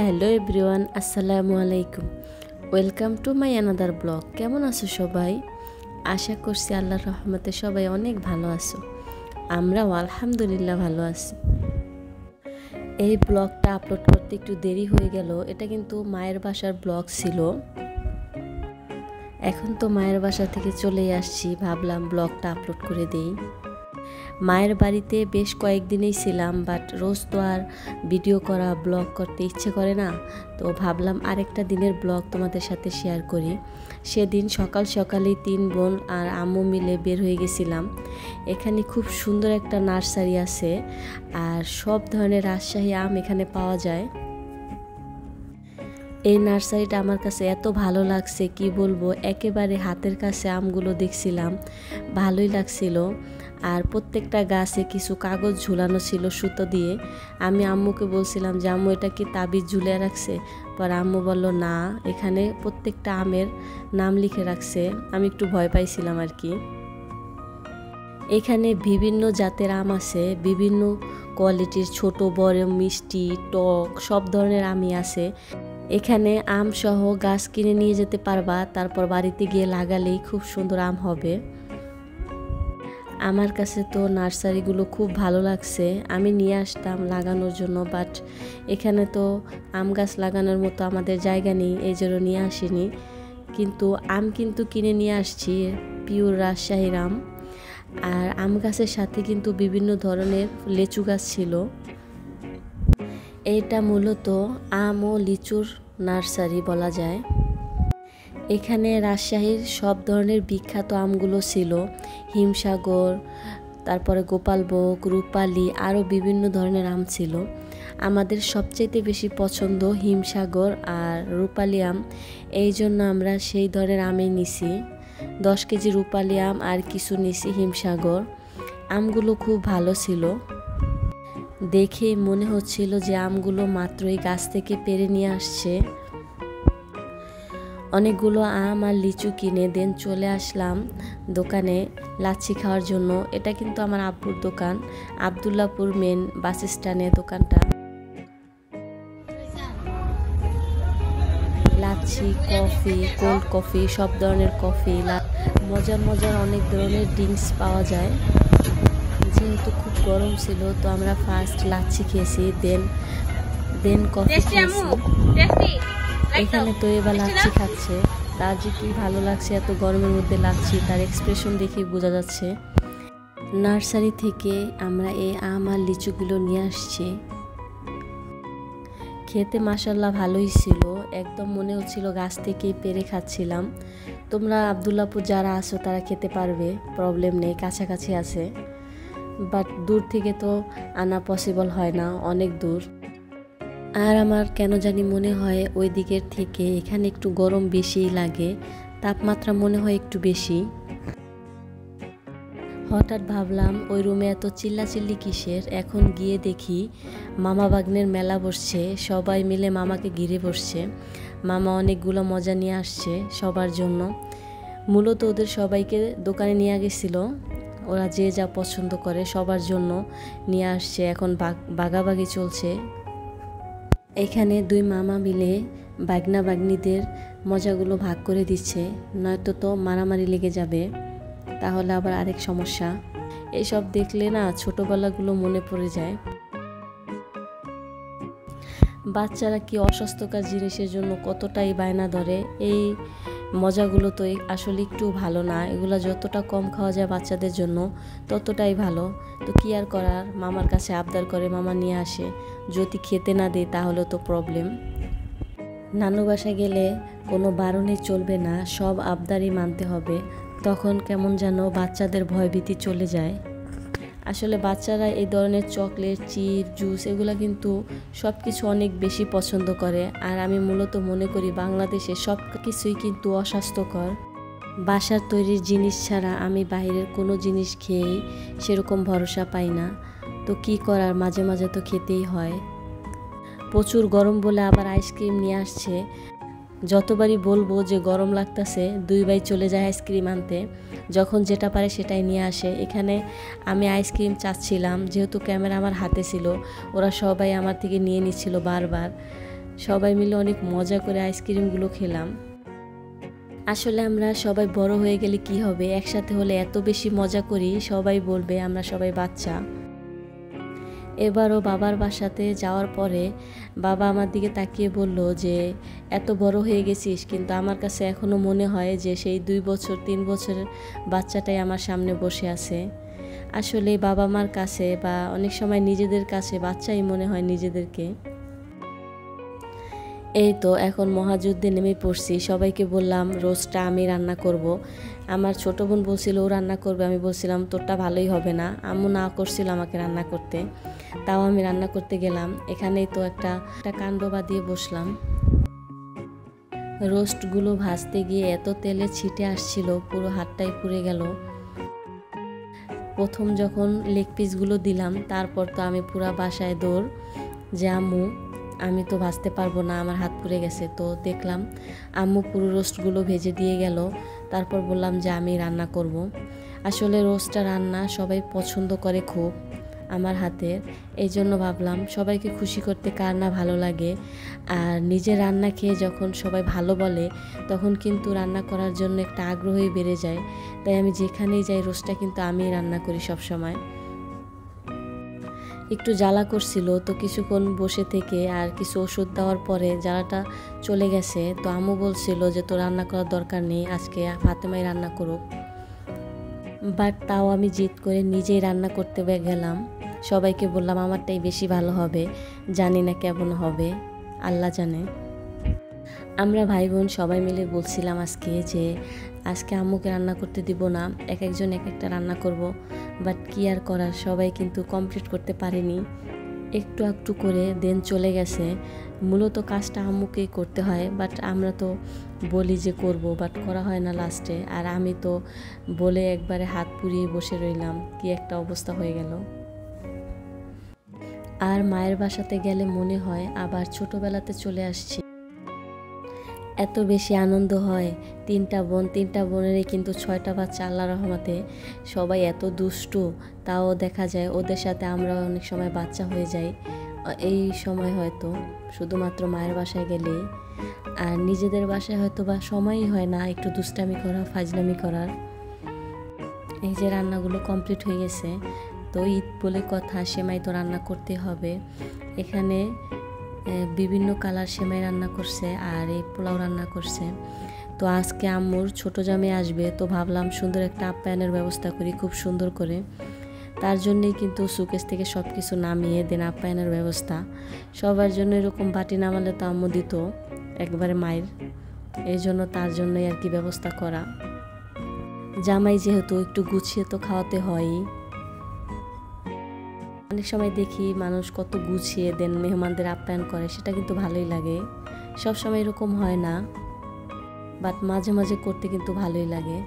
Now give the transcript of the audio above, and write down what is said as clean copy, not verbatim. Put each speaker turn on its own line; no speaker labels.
Hello everyone, আসসালামু আলাইকুম। Welcome to my another blog. কেমন আছো সবাই? আশা করছি আল্লাহর রহমতে সবাই অনেক ভালো আছো। আমরাও আলহামদুলিল্লাহ ভালো আছি। এই ব্লগটা আপলোড করতে একটু দেরি হয়ে গেল। এটা কিন্তু মায়ের বাসার ব্লগ ছিল। এখন তো মায়ের বাসা থেকে চলেই আসছি, ভাবলাম ব্লগটা আপলোড করে দেই। মায়ের বাড়িতে বেশ কয়েকদিনই ছিলাম, বাট রোজ তো আর ভিডিও করা ব্লগ করতে ইচ্ছে করে না। তো ভাবলাম আরেকটা দিনের ব্লগ তোমাদের সাথে শেয়ার করি। সেদিন সকাল সকালেই 3 বোন আর আম্মু মিলে বের হয়ে গেছিলাম। এখানে খুব সুন্দর একটা নার্সারি আছে, আর সব ধরনের রাজশাহী আম এখানে পাওয়া যায়। এই নার্সারিটা আমার কাছে এত ভালো লাগছে, কি বলবো, একেবারে হাতের কাছে আমগুলো দেখছিলাম, ভালোই লাগছিল। আর প্রত্যেকটা গাছে কিছু কাগজ ঝুলানো ছিল সুতো দিয়ে। আমি আম্মুকে বলছিলাম যে আম্মু এটা কি তাবিজ ঝুলিয়ে রাখছে? পর আম্মু বলল না, এখানে প্রত্যেকটা আমের নাম লিখে রাখছে। আমি একটু ভয় পাইছিলাম আর কি। এখানে বিভিন্ন জাতের আম আছে, বিভিন্ন কোয়ালিটির, ছোট বড়, মিষ্টি, টক, সব ধরনের আমই আছে। এখানে আম সহ গাছ কিনে নিয়ে যেতে পারবা, তারপর বাড়িতে গিয়ে লাগালেই খুব সুন্দর আম হবে। আমার কাছে তো নার্সারিগুলো খুব ভালো লাগছে, আমি নিয়ে আসতাম লাগানোর জন্য, বাট এখানে তো আম গাছ লাগানোর মতো আমাদের জায়গা নেই, এই জন্য নিয়ে আসিনি। কিন্তু আম কিন্তু কিনে নিয়ে আসছি, পিওর রাজশাহীর আম। আর আম গাছের সাথে কিন্তু বিভিন্ন ধরনের লিচু গাছ ছিল। এটা মূলত আম ও লিচুর নার্সারি বলা যায়। এখানে রাজশাহীর সব ধরনের বিখ্যাত আমগুলো ছিল, হিমসাগর, তারপরে গোপালভোগ, রূপালী, আরও বিভিন্ন ধরনের আম ছিল। আমাদের সবচেয়ে বেশি পছন্দ হিমসাগর আর রূপালী আম, এই জন্য আমরা সেই ধরনের আমই নিছি। 10 কেজি রূপালী আম আর কিছু নিছি হিমসাগর। আমগুলো খুব ভালো ছিল, দেখেই মনে হচ্ছিল যে আমগুলো মাত্রই গাছ থেকে পেড়ে নিয়ে আসছে। অনেকগুলো আম আর লিচু কিনে দেন চলে আসলাম দোকানে লাচ্ছি খাওয়ার জন্য। এটা কিন্তু আমার আব্বুর দোকান, আবদুল্লাপুর মেন বাস স্ট্যান্ডে দোকানটা। লাচ্ছি, কফি, কোল্ড কফি, সব ধরনের কফি, মজার মজার অনেক ধরনের ড্রিঙ্কস পাওয়া যায়। যেহেতু খুব গরম ছিল, তো আমরা ফার্স্ট লাচ্ছি খেয়েছি, দেন কফি খেয়েছি। এখানে তো এবার লাচ্ছি খাচ্ছে, তার যে কি ভালো লাগছে এত গরমের মধ্যে লাচ্ছি, তার এক্সপ্রেশন দেখে বোঝা যাচ্ছে। নার্সারি থেকে আমরা এই আম আর লিচুগুলো নিয়ে আসছি। খেতে মাশাআল্লাহ ভালোই ছিল, একদম মনে হচ্ছিল গাছ থেকেই পেড়ে খাচ্ছিলাম। তোমরা আবদুল্লাপুর যারা আছো তারা খেতে পারবে, প্রবলেম নেই, কাছাকাছি আছে। বাট দূর থেকে তো আনা পসিবল হয় না, অনেক দূর। আর আমার কেন জানি মনে হয় ওই দিকের থেকে এখানে একটু গরম বেশিই লাগে, তাপমাত্রা মনে হয় একটু বেশি। হঠাৎ ভাবলাম ওই রুমে এত চিল্লাচিল্লি কিসের, এখন গিয়ে দেখি মামা ভাগ্নের মেলা বসছে, সবাই মিলে মামাকে ঘিরে বসছে। মামা অনেকগুলো মজা নিয়ে আসছে সবার জন্য। মূলত ওদের সবাইকে দোকানে নিয়ে গেছিল, ওরা যে যা পছন্দ করে সবার জন্য নিয়ে আসছে, এখন বাগাবাগি চলছে। এখানে 2 মামা মিলে বাগনা বাগনিদের মজাগুলো ভাগ করে দিচ্ছে, নয়তো তো মারামারি লেগে যাবে, তাহলে আবার আরেক সমস্যা। এইসব দেখলে না ছোটবেলাগুলো মনে পড়ে যায়। বাচ্চারা কি অস্বাস্থ্যকর জিনিসের জন্য কতটাই বায়না ধরে, এই মজাগুলো তো আসলে একটু ভালো না। এগুলো যতটা কম খাওয়া যায় বাচ্চাদের জন্য ততটাই ভালো। তো কি আর করার, মামার কাছে আবদার করে মামা নিয়ে আসে, যদি খেতে না দেয় তাহলে তো প্রবলেম। নানু বাসায় গেলে কোনো বারণই চলবে না, সব আবদারই মানতে হবে, তখন কেমন যেন বাচ্চাদের ভয়ভীতি চলে যায়। আসলে বাচ্চারা এই ধরনের চকলেট, চিপস, জুস এগুলো কিন্তু সব কিছু অনেক বেশি পছন্দ করে। আর আমি মূলত মনে করি বাংলাদেশে সব কিছুই কিন্তু অস্বাস্থ্যকর। বাসার তৈরির জিনিস ছাড়া আমি বাইরের কোনো জিনিস খেয়েই সেরকম ভরসা পাই না। তো কি করার, মাঝে মাঝে তো খেতেই হয়। প্রচুর গরম বলে আবার আইসক্রিম নিয়ে আসছে। যতবারই বলবো যে গরম লাগতেছে, 2 ভাই চলে যায় আইসক্রিম আনতে, যখন যেটা পারে সেটাই নিয়ে আসে। এখানে আমি আইসক্রিম চাচ্ছিলাম, যেহেতু ক্যামেরা আমার হাতে ছিল, ওরা সবাই আমার থেকে নিয়ে নিচ্ছিল বারবার। সবাই মিলে অনেক মজা করে আইসক্রিমগুলো খেলাম। আসলে আমরা সবাই বড় হয়ে গেলে কি হবে, একসাথে হলে এত বেশি মজা করি, সবাই বলবে আমরা সবাই বাচ্চা। এবারও বাবার বাসাতে যাওয়ার পরে বাবা আমার দিকে তাকিয়ে বলল যে এত বড় হয়ে গেছিস, কিন্তু আমার কাছে এখনও মনে হয় যে সেই 2 বছর 3 বছরের বাচ্চাটাই আমার সামনে বসে আছে। আসলে বাবা মার কাছে বা অনেক সময় নিজেদের কাছে বাচ্চাই মনে হয় নিজেদেরকে। এই তো এখন মহাযুদ্ধে নেমে পড়ছি। সবাইকে বললাম রোস্টটা আমি রান্না করব। আমার ছোট বোন বলছিল ও রান্না করবে, আমি বলছিলাম তোরটা ভালোই হবে না। আম্মু না করছিল আমাকে রান্না করতে, তাও আমি রান্না করতে গেলাম। এখানেই তো একটা কাণ্ড বাঁধিয়ে বসলাম। রোস্টগুলো ভাজতে গিয়ে এত তেলে ছিটে আসছিল, পুরো হাতটাই পুড়ে গেল। প্রথম যখন লেগ পিসগুলো দিলাম, তারপর তো আমি পুরা বাসায় দৌড় যে আম্মু আমি তো ভাজতে পারবো না, আমার হাত পুড়ে গেছে। তো দেখলাম আম্মু পুরো রোস্টগুলো ভেজে দিয়ে গেল। তারপর বললাম যে আমি রান্না করব। আসলে রোস্টটা রান্না সবাই পছন্দ করে খুব আমার হাতের, এই জন্য ভাবলাম সবাইকে খুশি করতে কার না ভালো লাগে। আর নিজে রান্না খেয়ে যখন সবাই ভালো বলে, তখন কিন্তু রান্না করার জন্য একটা আগ্রহই বেড়ে যায়। তাই আমি যেখানেই যাই রোস্টটা কিন্তু আমিই রান্না করি সব সময়। একটু জ্বালা করছিল, তো কিছুক্ষণ বসে থেকে আর কিছু ওষুধ দেওয়ার পরে জ্বালাটা চলে গেছে। তো আম্মু বলছিল যে তো রান্না করার দরকার নেই, আজকে ফাতেমাই রান্না করুক। বাট তাও আমি জিদ করে নিজেই রান্না করতে গেলাম। সবাইকে বললাম আমারটাই বেশি ভালো হবে, জানি না কেমন হবে, আল্লাহ জানে। আমরা ভাই বোন সবাই মিলে বলছিলাম আজকে আম্মুকে রান্না করতে দিব না, এক একজন এক একটা রান্না করব। বাট কি আর করার, সবাই কিন্তু কমপ্লিট করতে পারেনি, একটু একটু করে দেন চলে গেছে। মূলত কাজটা আম্মুকেই করতে হয়, বাট আমরা তো বলি যে করব, বাট করা হয় না লাস্টে। আর আমি তো বলে একবারে হাত পুড়িয়ে বসে রইলাম, কি একটা অবস্থা হয়ে গেল। আর মায়ের বাসাতে গেলে মনে হয় আবার ছোটবেলাতে চলে আসছি। এত বেশি আনন্দ হয়। 3টা বোন, 3টা বোনেরই কিন্তু 6টা বাচ্চা, আল্লাহর রহমতে। সবাই এত দুষ্টু, তাও দেখা যায় ওদের সাথে আমরা অনেক সময় বাচ্চা হয়ে যাই। এই সময় হয়তো শুধুমাত্র মায়ের বাসায় গেলেই, আর নিজেদের বাসায় হয়তো বা সময়ই হয় না একটু দুষ্টামি করা, ফাজলামি করার। এই যে রান্নাগুলো কমপ্লিট হয়ে গেছে, তো ঈদ বলে কথা, সেমাই তো রান্না করতে হবে। এখানে বিভিন্ন কালার সেমাই রান্না করছে আর এই পোলাও রান্না করছে। তো আজকে আম্মুর ছোটো জামাই আসবে, তো ভাবলাম সুন্দর একটা আপ্যায়নের ব্যবস্থা করি খুব সুন্দর করে। তার জন্যই কিন্তু সুকেশ থেকে সব কিছু নামিয়ে দেন আপ্যায়নের ব্যবস্থা। সবার জন্য এরকম বাটি নামালে তো আম্মু দিত একবারে মায়ের, এই জন্য তার জন্যই আর কি ব্যবস্থা করা। জামাই যেহেতু একটু গুছিয়ে তো খাওয়াতে হয়ই। অনেক সময় দেখি মানুষ কত গুছিয়ে দেন মেহমানদের আপ্যায়ন করে, সেটা কিন্তু ভালোই লাগে। সব সময় এরকম হয় না, বাট মাঝে মাঝে করতে কিন্তু ভালোই লাগে।